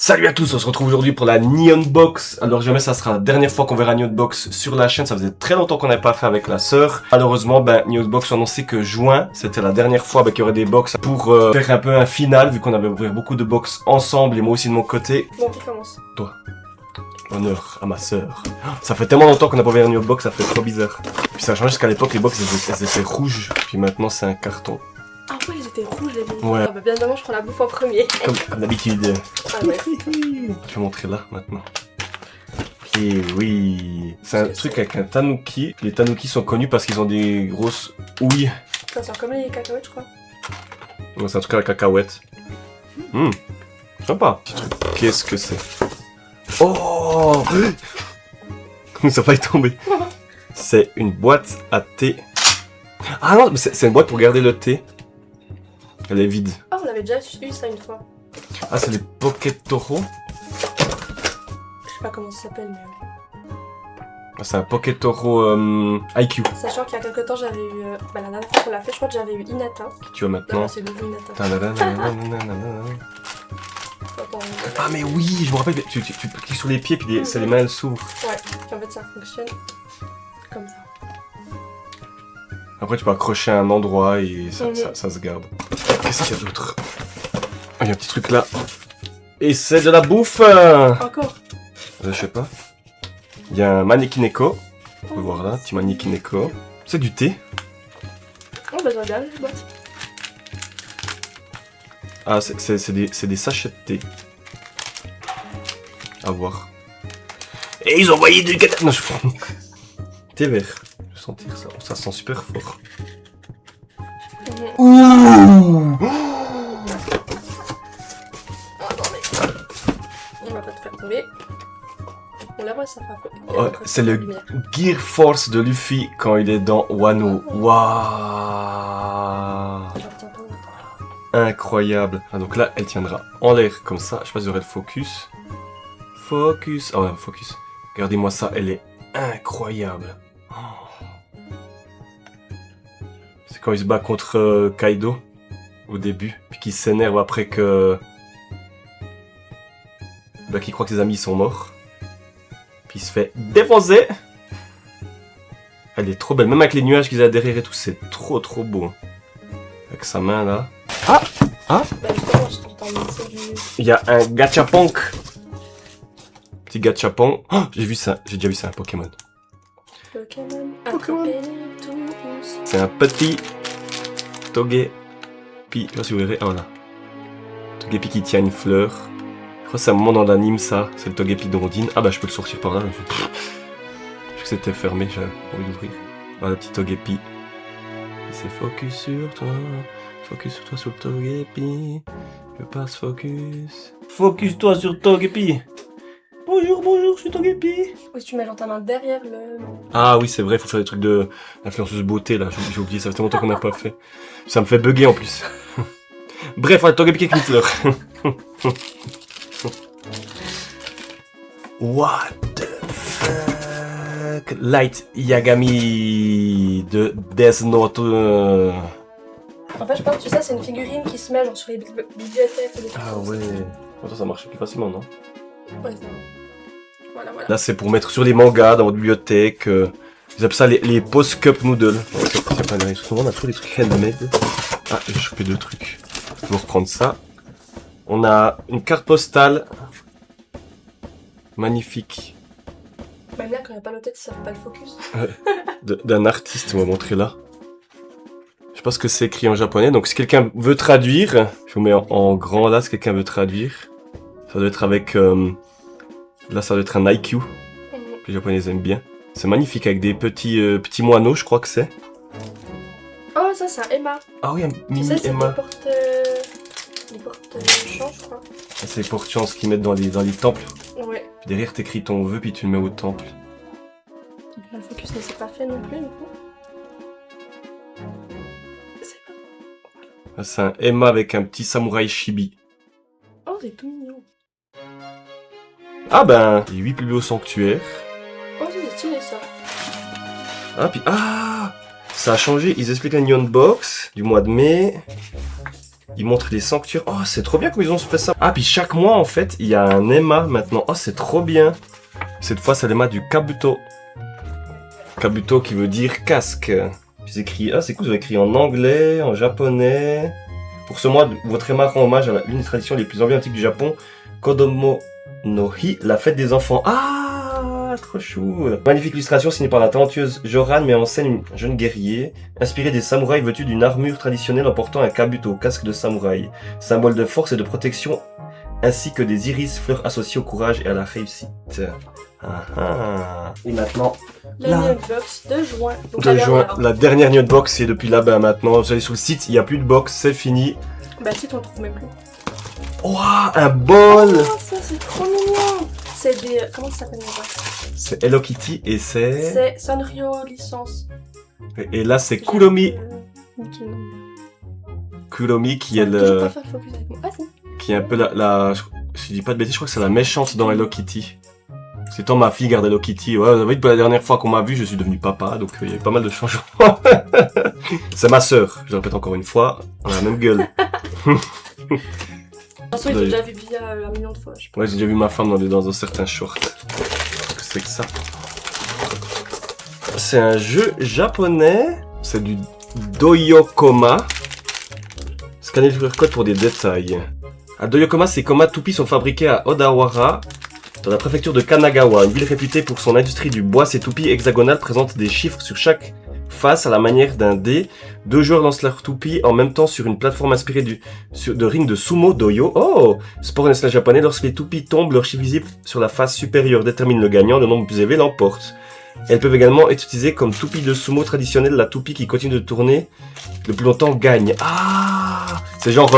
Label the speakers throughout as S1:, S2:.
S1: Salut à tous, on se retrouve aujourd'hui pour la Neon Box. Alors jamais ça sera la dernière fois qu'on verra Neon Box sur la chaîne, ça faisait très longtemps qu'on n'avait pas fait avec la sœur. Malheureusement, Neon Box a annoncé que juin, c'était la dernière fois qu'il y aurait des box pour faire un peu un final, vu qu'on avait ouvert beaucoup de box ensemble et moi aussi de mon côté.
S2: Bon, qui commence?
S1: Toi. Honneur à ma sœur. Ça fait tellement longtemps qu'on n'a pas ouvert Neon Box, ça fait trop bizarre. Puis ça a changé parce qu'à l'époque les box elles étaient rouges, puis maintenant c'est un carton.
S2: Ah ouais, ils étaient rouges les billes.
S1: Ouais.
S2: Ah bah bien évidemment, je prends la bouffe en premier.
S1: Comme d'habitude.
S2: Ah ouais.
S1: Je vais montrer là maintenant. Et oui, c'est un truc avec un tanuki. Les tanuki sont connus parce qu'ils ont des grosses houilles.
S2: Ça sent comme les cacahuètes, je crois.
S1: Ouais, c'est un truc à la cacahuète. Sympa. Qu'est-ce que c'est? Oh, ça va y tomber. C'est une boîte à thé. Ah non, mais c'est une boîte pour garder le thé. Elle est vide.
S2: Ah, on avait déjà eu ça une fois.
S1: Ah, c'est les Pocket Toro.
S2: Je sais pas comment ça s'appelle, mais...
S1: C'est un Pocket Toro IQ.
S2: Sachant qu'il y a quelques temps, j'avais eu... la dernière fois qu'on l'a fait, je crois que j'avais eu Inata.
S1: Tu as maintenant.
S2: Non, c'est le nouveau Inata. Attends,
S1: Ah mais oui, je me rappelle, tu cliques sur les pieds puis les mains elles s'ouvrent.
S2: ouais, puis en fait ça fonctionne comme ça.
S1: Après tu peux accrocher à un endroit et ça se garde. Qu'est-ce qu'il y a d'autre? Ah, il y a un petit truc là. Et c'est de la bouffe.
S2: Encore?
S1: Je sais pas. Il y a un Manekineko. On peut voir là, petit Manekineko. C'est du thé.
S2: Oh bah j'aurais bien les boîtes.
S1: Ah, c'est des sachets de thé. À voir. Et ils ont envoyé du gâteau. Non, je... Thé vert. Je vais sentir ça. Ça sent super fort. Ouh.
S2: On va pas te faire tomber. On la voit, ça fait un peu...
S1: Oh, c'est le Gear Force de Luffy quand il est dans Wano. Waouh. Incroyable. Ah donc là, elle tiendra en l'air comme ça. Je sais pas si j'aurai le focus. Focus. Ah ouais, focus. Regardez-moi ça, elle est incroyable. Oh. C'est quand il se bat contre Kaido au début, puis qu'il s'énerve après que... qu'il croit que ses amis sont morts. Puis il se fait défoncer. Elle est trop belle, même avec les nuages qu'ils a derrière et tout, c'est trop beau. Avec sa main là. Ah.
S2: Bah justement, je t'entends c'est du...
S1: Il y a un gachapon. Petit gachapon. Oh, j'ai vu ça, j'ai déjà vu ça, un Pokémon.
S2: Pokémon.
S1: C'est un petit Togepi. Je sais pas si vous verrez. Ah voilà. Togepi qui tient une fleur. Je crois que c'est un moment dans l'anime ça. C'est le Togepi d'Ondine. Ah bah je peux le sortir par là. Je crois que c'était fermé, j'avais envie d'ouvrir. Voilà, petit Togepi. C'est focus sur toi. Focus sur toi sur le Togepi. Je passe focus. Focus-toi sur Togepi. Bonjour, je suis Togepi.
S2: Oui, tu mets genre ta main derrière le...
S1: Ah oui, c'est vrai, il faut faire des trucs de l'influenceuse beauté là. J'ai oublié, ça fait longtemps qu'on n'a pas fait. Ça me fait bugger en plus. Bref, un Togepi avec une fleur. What the fuck? Light Yagami de Death Note.
S2: En fait, je pense que tu sais, c'est une figurine qui se met genre sur les bibliothèques ou des trucs
S1: Ah
S2: comme ça.
S1: ouais. Attends, ça marche plus facilement, non?
S2: Ouais, ça va. Voilà.
S1: Là, c'est pour mettre sur les mangas dans votre bibliothèque. Ils appellent ça les post-cup noodles. Souvent, on a toujours des trucs handmade. Ah, j'ai chopé deux trucs. Je vais reprendre ça. On a une carte postale. Magnifique.
S2: Même là, quand il n'y a pas le tête, ça fait pas le focus.
S1: D'un artiste, on va montrer là. Je sais pas ce que c'est écrit en japonais. Donc, si quelqu'un veut traduire, je vous mets en grand là, si quelqu'un veut traduire. Ça doit être avec... là, ça doit être un IQ. Que les japonais aiment bien. C'est magnifique avec des petits moineaux, je crois que c'est.
S2: Oh, ça, c'est un Emma.
S1: Ah oui, un
S2: Tu
S1: mini
S2: sais, c'est
S1: Emma.
S2: les porte-champs, je crois.
S1: Ah, c'est les porte-chances qu'ils mettent dans les temples.
S2: Ouais.
S1: Puis derrière, t'écris ton vœu, puis tu le mets au temple.
S2: Le focus ne s'est pas fait non plus, du coup. C'est pas...
S1: Là, c'est un Emma avec un petit samouraï chibi.
S2: Oh, c'est tout mignon.
S1: Ah ben, les 8 plus beaux sanctuaires.
S2: Oh, c'est stylé, ça.
S1: Ah, puis... Ah, ça a changé. Ils expliquent la Neon Box du mois de mai. Ils montrent les sanctuaires. Oh, c'est trop bien comme ils ont fait ça. Ah, puis chaque mois, en fait, il y a un Emma maintenant. Oh, c'est trop bien. Cette fois, c'est l'Emma du Kabuto. Kabuto qui veut dire casque. J'ai écrit... Ah, c'est cool, vous avez écrit en anglais, en japonais. Pour ce mois, votre Emma rend hommage à l'une des traditions les plus emblématiques du Japon, Kodomo no Hi, la fête des enfants. Ah, trop chou. Magnifique illustration signée par la talentueuse Joran met en scène un jeune guerrier, inspiré des samouraïs vêtus d'une armure traditionnelle en portant un kabuto, casque de samouraï, symbole de force et de protection, ainsi que des iris, fleurs associées au courage et à la réussite. Ah, ah. Et maintenant,
S2: La Newbox de juin. Donc
S1: la dernière Newbox, et depuis là, ben maintenant, vous allez sur le site, il n'y a plus de box, c'est fini.
S2: Bah si, on le trouve même plus.
S1: Oh, un bol.
S2: Oh, ça c'est trop mignon. C'est des... Comment ça s'appelle déjà?
S1: C'est Hello Kitty et c'est...
S2: C'est Sanrio licence.
S1: Et là, c'est Kuromi.
S2: Mickey, non.
S1: Kuromi qui
S2: Ça
S1: est
S2: va toujours
S1: le...
S2: pas faire le focus avec moi. Ah, si.
S1: Qui est un peu si je dis pas de bêtises, je crois que c'est la méchante dans Hello Kitty. C'est tant ma fille garde Hello Kitty. Ouais, vous savez, depuis la dernière fois qu'on m'a vu, je suis devenu papa, donc il y a eu pas mal de changements. C'est ma sœur, je le répète encore une fois, on a la même gueule.
S2: De toute façon, ils ont déjà vu Via un million de fois, je pense.
S1: Ouais, j'ai déjà vu ma femme dans un certain short. Qu'est-ce que c'est que ça? C'est un jeu japonais, c'est du Doyokoma. Scannez le QR code pour des détails. À Doyokoma, ces komas toupies sont fabriqués à Odawara, dans la préfecture de Kanagawa, une ville réputée pour son industrie du bois. Ces toupies hexagonales présentent des chiffres sur chaque face à la manière d'un dé. Deux joueurs lancent leur toupie en même temps sur une plateforme inspirée de ring de sumo doyo. Oh, sport national japonais. Lorsque les toupies tombent, leur chiffre visible sur la face supérieure détermine le gagnant. Le nombre plus élevé l'emporte. Elles peuvent également être utilisées comme toupie de sumo traditionnelle. La toupie qui continue de tourner le plus longtemps gagne. Ah, c'est genre...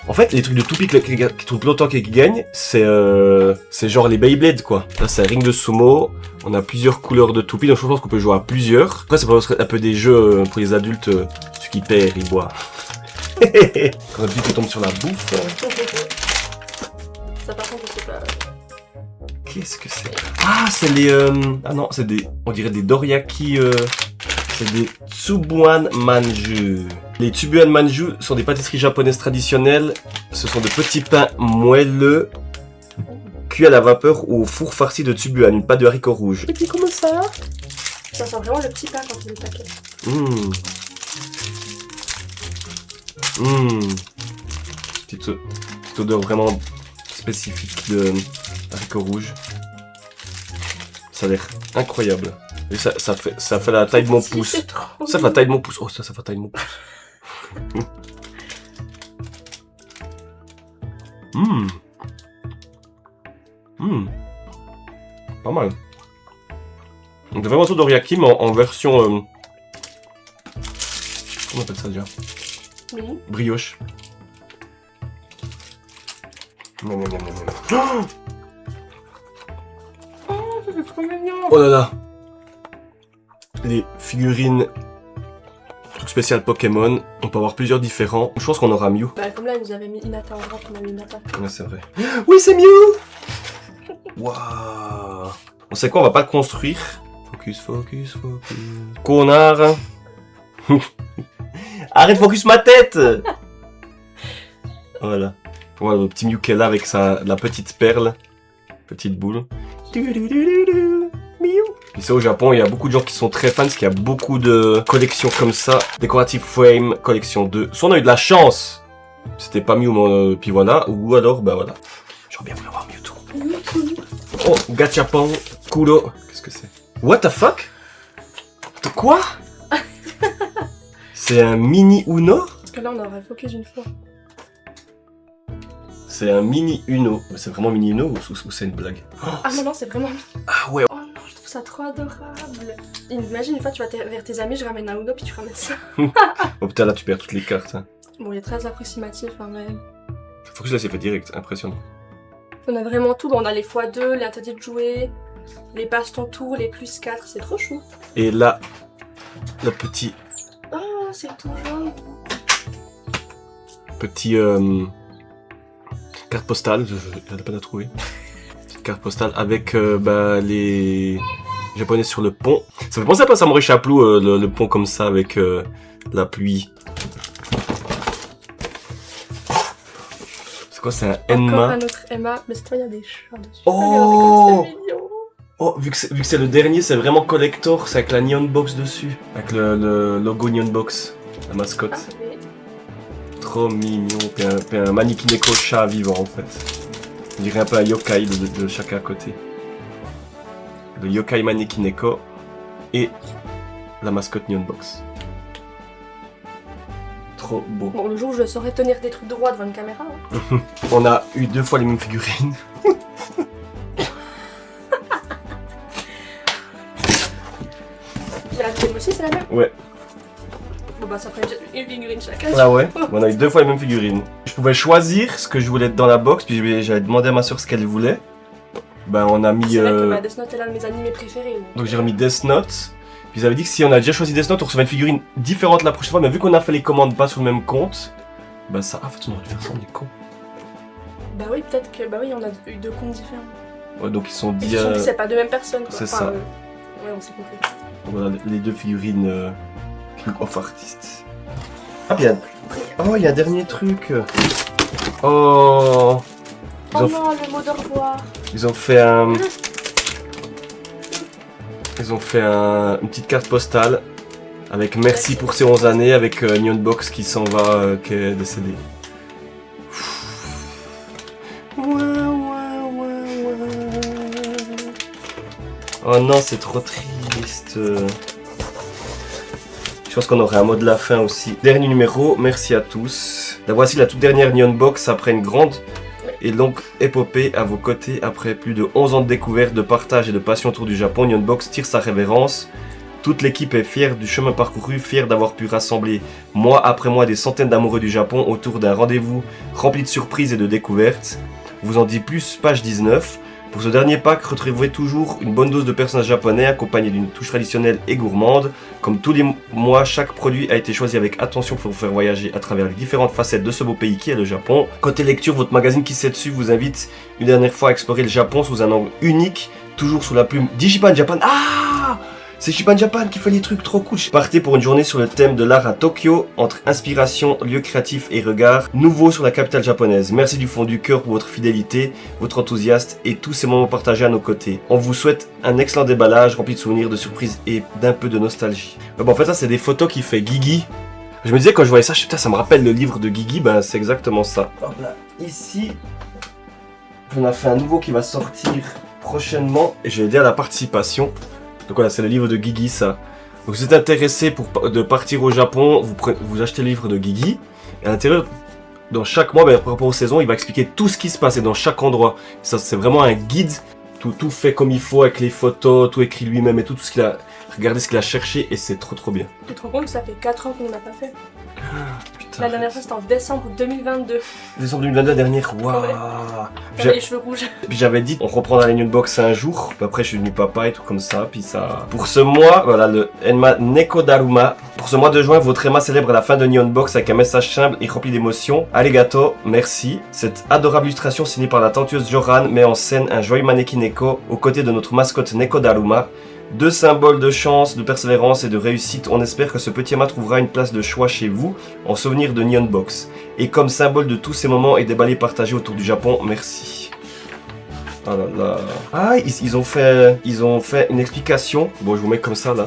S1: En fait, les trucs de toupie qui tournent plus longtemps et qui gagnent, c'est genre les Beyblade, quoi. Là, c'est un ring de sumo. On a plusieurs couleurs de toupie, donc je pense qu'on peut jouer à plusieurs. Après, c'est un peu des jeux pour les adultes. Celui qui perd, il boit. Quand la vie qui tombe sur la bouffe.
S2: Ça, par contre, je sais pas.
S1: Qu'est-ce que c'est? Ah, c'est les... Ah non, c'est des... On dirait des doriyaki... C'est des Tsubuan Manju. Les Tsubuan Manju sont des pâtisseries japonaises traditionnelles. Ce sont de petits pains moelleux, cuits à la vapeur ou au four farci de Tsubuan, une pâte de haricots rouges.
S2: Et puis comment ça? Ça sent vraiment le petit pain quand il est paquet.
S1: Petite odeur vraiment spécifique de haricots rouges. Ça a l'air incroyable. Et ça fait la taille de mon pouce. Ça fait la taille de mon pouce. Oh, ça fait la taille de mon pouce. Pas mal. Donc, vraiment un doriyaki, mais en version... Comment on appelle ça déjà?
S2: Oui.
S1: Brioche.
S2: Oh, c'est trop mignon.
S1: Oh là là. Les figurines, truc spécial Pokémon, on peut avoir plusieurs différents. Je pense qu'on aura Mew.
S2: Bah, comme là, ils nous avaient mis Hinata en droite, on a mis Hinata.
S1: Ouais, c'est vrai. Oui, c'est Mew. Waouh. On sait quoi, on va pas le construire. Focus, focus, focus. Connard. Arrête, focus ma tête. Voilà. Voilà le petit Mew qu'elle a avec la petite perle. Petite boule. Puis ça, au Japon, il y a beaucoup de gens qui sont très fans parce qu'il y a beaucoup de collections comme ça. Decorative Frame, collection 2. Soit on a eu de la chance, c'était pas Mew, puis voilà. Ou alors, bah voilà. J'aurais bien voulu avoir Mewtwo. Oh, Gachapon, Kuro. Qu'est-ce que c'est? What the fuck? De quoi? C'est un mini Uno?
S2: Parce que là, on aurait focus une fois.
S1: C'est un mini Uno. C'est vraiment mini Uno ou c'est une blague?
S2: Ah non, c'est vraiment...
S1: Ah ouais.
S2: Oh non, je trouve ça trop adorable. Imagine, une fois, tu vas vers tes amis, je ramène un Uno, puis tu ramènes ça.
S1: Oh putain, là tu perds toutes les cartes. Hein.
S2: Bon, il est très approximatif, hein, mais...
S1: Faut que je laisse fait direct, impressionnant.
S2: On a vraiment tout, on a les x2, les interdits de jouer, les passe ton tour, les plus 4, c'est trop chou.
S1: Et là, le petit...
S2: Oh, c'est tout jaune.
S1: Petit... carte postale, j'avais pas à trouver. Petite carte postale avec les japonais sur le pont. Ça fait penser un peu à Samurai Champloo, le pont comme ça avec la pluie. quoi, c'est un
S2: Encore
S1: Enma.
S2: un autre Emma, mais cette fois il y a des chats dessus.
S1: Oh
S2: Regardez comme c'est mignon.
S1: Oh, vu que c'est le dernier, c'est vraiment collector, c'est avec la Neon Box dessus. Avec le logo Neon Box, la mascotte.
S2: Ah, oui.
S1: Trop mignon, puis un Manikineko chat vivant en fait. On dirait un peu un yokai de chacun à côté. Le yokai Manikineko et la mascotte Neon Box. Trop beau.
S2: Bon, le jour où je saurais tenir des trucs droits devant une caméra. Hein.
S1: On a eu 2 fois les mêmes figurines.
S2: Et la deuxième aussi, c'est la même.
S1: Ouais.
S2: Bon bah ça ferait une figurine chacun.
S1: Ah ouais, on a eu 2 fois les mêmes figurines. Je pouvais choisir ce que je voulais être dans la box, puis j'avais demandé à ma soeur ce qu'elle voulait. Ben on a mis...
S2: C'est vrai que ma Death Note est l'un de mes animés préférés.
S1: Donc j'ai remis Death Note. Puis ils avaient dit que si on a déjà choisi Death Note, on recevait une figurine différente la prochaine fois. Mais vu qu'on a fait les commandes pas sur le même compte, bah ça... Ah, en fait on aurait dû faire ça, on est con.
S2: Bah oui, peut-être que... Bah oui, on a eu 2 comptes différents.
S1: Ouais, donc ils sont
S2: Et
S1: dit...
S2: ce sont c'est pas deux mêmes personnes, quoi.
S1: c'est ça.
S2: Ouais, on s'est compris.
S1: Voilà les 2 figurines King of Artists. Ah bien. Oh, il y a un dernier truc. Oh.
S2: Oh non, le mot d'au revoir.
S1: Ils ont fait un... Ils ont fait une petite carte postale avec merci pour ces 11 années avec Neon Box qui s'en va, qui est décédé. Oh non, c'est trop triste. Je pense qu'on aurait un mot de la fin aussi. Dernier numéro, merci à tous. La voici la toute dernière Neon Box après une grande et longue épopée à vos côtés. Après plus de 11 ans de découverte, de partage et de passion autour du Japon, Neon Box tire sa révérence. Toute l'équipe est fière du chemin parcouru, fière d'avoir pu rassembler mois après mois des centaines d'amoureux du Japon autour d'un rendez-vous rempli de surprises et de découvertes. Vous en dit plus, page 19. Pour ce dernier pack, retrouvez toujours une bonne dose de personnages japonais accompagnés d'une touche traditionnelle et gourmande. Comme tous les mois, chaque produit a été choisi avec attention pour vous faire voyager à travers les différentes facettes de ce beau pays qui est le Japon. Côté lecture, votre magazine qui s'est dessus vous invite une dernière fois à explorer le Japon sous un angle unique, toujours sous la plume d'Ichiban Japan. Ah! C'est Ichiban Japan qui fait les trucs trop cool. Partez pour une journée sur le thème de l'art à Tokyo, entre inspiration, lieux créatifs et regards nouveaux sur la capitale japonaise. Merci du fond du cœur pour votre fidélité, votre enthousiasme et tous ces moments partagés à nos côtés. On vous souhaite un excellent déballage rempli de souvenirs, de surprises et d'un peu de nostalgie. Mais bon, en fait, ça, c'est des photos qu'il fait Guigui. Je me disais quand je voyais ça, putain, ça me rappelle le livre de Guigui, ben c'est exactement ça. Hop là, ici, on a fait un nouveau qui va sortir prochainement et j'ai aidé à la participation. Donc voilà, c'est le livre de Guigui, ça. Donc si vous êtes intéressé de partir au Japon, vous achetez le livre de Guigui. Et à l'intérieur, dans chaque mois, par rapport aux saisons, il va expliquer tout ce qui se passe et dans chaque endroit. Ça, c'est vraiment un guide, tout fait comme il faut, avec les photos, tout écrit lui-même et tout ce qu'il a... Regardez ce qu'il a cherché et c'est trop bien.
S2: Tu te rends compte que ça fait 4 ans qu'on n'a pas fait.
S1: Putain.
S2: La dernière fois c'était en décembre 2022.
S1: Décembre 2022, la dernière, waouh.
S2: J'avais les cheveux rouges.
S1: Puis j'avais dit, on reprendra les Neon Box un jour. Puis après, je suis devenu papa et tout comme ça. Puis ça. Pour ce mois, voilà, le Enma Nekodaruma. Pour ce mois de juin, votre Emma célèbre la fin de Neon Box avec un message simple et rempli d'émotions. Arigato, merci. Cette adorable illustration signée par la talentueuse Joran met en scène un joyeux mannequin Neko aux côtés de notre mascotte Nekodaruma. 2 symboles de chance, de persévérance et de réussite. On espère que ce petit Emma trouvera une place de choix chez vous en souvenir de Neon Box. Et comme symbole de tous ces moments et des balais partagés autour du Japon, merci. Oh là là. Ah, ils ont fait une explication. Bon, je vous mets comme ça là.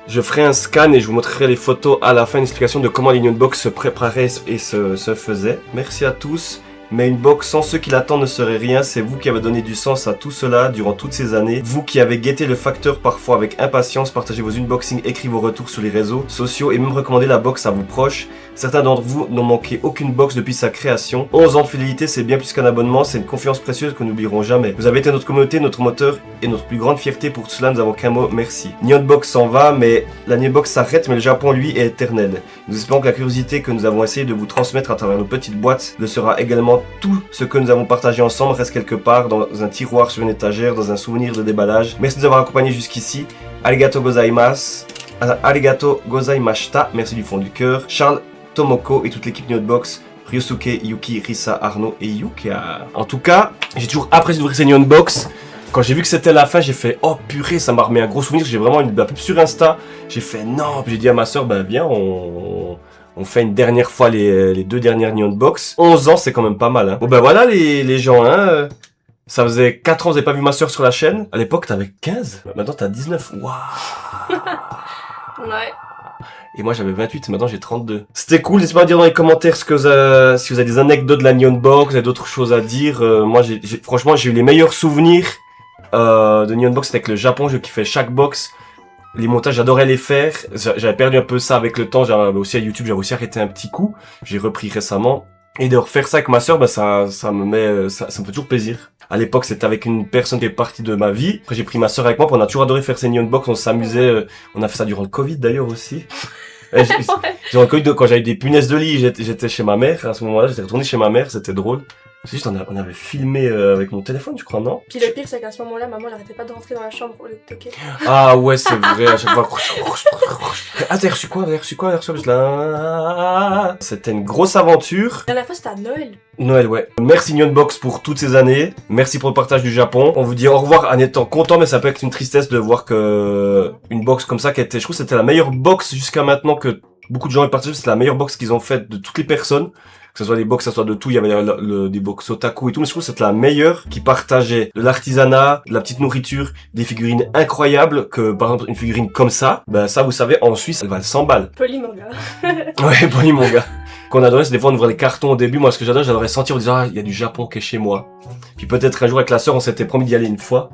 S1: Je ferai un scan et je vous montrerai les photos à la fin, une explication de comment les Neon Box se préparaient et se faisaient. Merci à tous. Mais une box sans ceux qui l'attendent ne serait rien, c'est vous qui avez donné du sens à tout cela durant toutes ces années. Vous qui avez guetté le facteur parfois avec impatience, partagez vos unboxings, écrit vos retours sur les réseaux sociaux et même recommandez la box à vos proches. Certains d'entre vous n'ont manqué aucune box depuis sa création. 11 ans de fidélité, c'est bien plus qu'un abonnement, c'est une confiance précieuse que nous n'oublierons jamais. Vous avez été notre communauté, notre moteur et notre plus grande fierté. Pour cela, nous n'avons qu'un mot, merci. Neon Box s'en va, mais la Neon Box s'arrête, mais le Japon, lui, est éternel. Nous espérons que la curiosité que nous avons essayé de vous transmettre à travers nos petites boîtes le sera également. Tout ce que nous avons partagé ensemble reste quelque part dans un tiroir sur une étagère, dans un souvenir de déballage. Merci de nous avoir accompagnés jusqu'ici. Arigato gozaimasu. Arigato gozaimashita. Merci du fond du cœur. Charles, Tomoko et toute l'équipe Neon Box. Ryosuke, Yuki, Risa, Arnaud et Yukia. En tout cas, j'ai toujours apprécié d'ouvrir ces Neon Box. Quand j'ai vu que c'était la fin, j'ai fait oh purée, ça m'a remis un gros souvenir. J'ai vraiment une pub sur Insta. J'ai fait non. Puis j'ai dit à ma soeur, ben viens, on On fait une dernière fois les 2 dernières Neon Box. 11 ans, c'est quand même pas mal. Hein. Bon ben voilà les gens. Hein. Ça faisait 4 ans que vous n'avez pas vu ma soeur sur la chaîne. À l'époque, t'avais 15. Maintenant, t'as 19. Waouh.
S2: Ouais.
S1: Et moi, j'avais 28. Maintenant, j'ai 32. C'était cool. N'hésitez pas à dire dans les commentaires si vous avez des anecdotes de la Neon Box, vous avez d'autres choses à dire. Moi, franchement, j'ai eu les meilleurs souvenirs de Neon Box. C'était avec le Japon. Je kiffais chaque box. Les montages, j'adorais les faire. J'avais perdu un peu ça avec le temps. J'avais aussi à YouTube, j'avais aussi arrêté un petit coup. J'ai repris récemment. Et de refaire ça avec ma sœur, bah ça me fait toujours plaisir. À l'époque, c'était avec une personne qui est partie de ma vie. Après, j'ai pris ma sœur avec moi. On a toujours adoré faire ces Neon Box. On s'amusait. On a fait ça durant le Covid d'ailleurs aussi. Durant le Covid, quand j'avais des punaises de lit, j'étais chez ma mère. À ce moment-là, j'étais retourné chez ma mère. C'était drôle. C'est juste, on avait filmé avec mon téléphone, je crois, non?
S2: Puis le pire, c'est qu'à ce moment-là, maman, elle arrêtait pas de rentrer dans la chambre pour le toquer.
S1: Ah ouais, c'est vrai, à chaque fois. Ah, t'as reçu quoi? Juste là. C'était une grosse aventure.
S2: La dernière fois, c'était à Noël.
S1: Noël, ouais. Merci Neon Box pour toutes ces années. Merci pour le partage du Japon. On vous dit au revoir en étant content, mais ça peut être une tristesse de voir que une box comme ça qui était, je trouve que c'était la meilleure box jusqu'à maintenant que beaucoup de gens aient partagé. C'était la meilleure box qu'ils ont faite de toutes les personnes. Que ce soit des box, que ce soit de tout, il y avait des box otaku et tout, mais je trouve que c'était la meilleure qui partageait de l'artisanat, de la petite nourriture, des figurines incroyables, que par exemple une figurine comme ça, ben ça vous savez, en Suisse, elle valent 100 balles.
S2: Polymanga.
S1: Ouais, Polymanga. Qu'on adorait, c'est des fois on ouvrait les cartons au début, moi ce que j'adorais sentir, on disait ah, il y a du Japon qui est chez moi. Puis peut-être un jour avec la sœur, on s'était promis d'y aller une fois.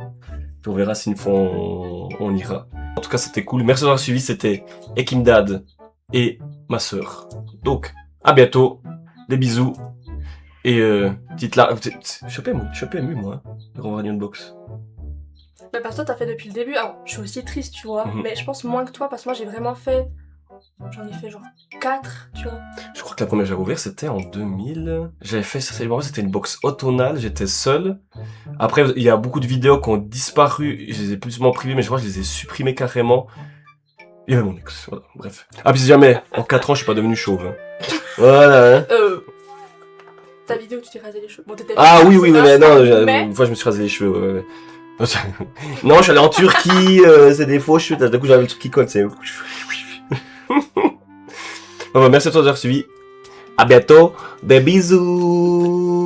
S1: Puis on verra si une fois on ira. En tout cas, c'était cool. Merci d'avoir suivi, c'était Ekimdad et ma sœur. Donc, à bientôt. Des bisous. Et petite larme. Je suis un peu ému, moi, de revoir Neon Box.
S2: Mais parce que toi, t'as fait depuis le début. Alors, je suis aussi triste, tu vois. Mais je pense moins que toi, parce que moi, j'ai vraiment fait. J'en ai fait genre 4, tu vois.
S1: Je crois que la première que j'avais ouvert, c'était en 2000. J'avais fait ça, c'était une box automnale, j'étais seul. Après, il y a beaucoup de vidéos qui ont disparu. Je les ai plus ou moins privées, mais je crois que je les ai supprimées carrément. Il y avait mon ex, voilà, bref. Ah, puis si jamais, en 4 ans, je suis pas devenu chauve. Hein. Voilà, hein.
S2: Ta vidéo où tu t'es rasé les cheveux. Bon, t'étais
S1: Ah oui, mais non,
S2: mais...
S1: une fois je me suis rasé les cheveux, ouais. Non, je suis allé en Turquie, c'est des faux cheveux, d'un coup j'avais le truc qui colle, c'est... Bon, bah, merci à toi d'avoir suivi. À bientôt, des bisous.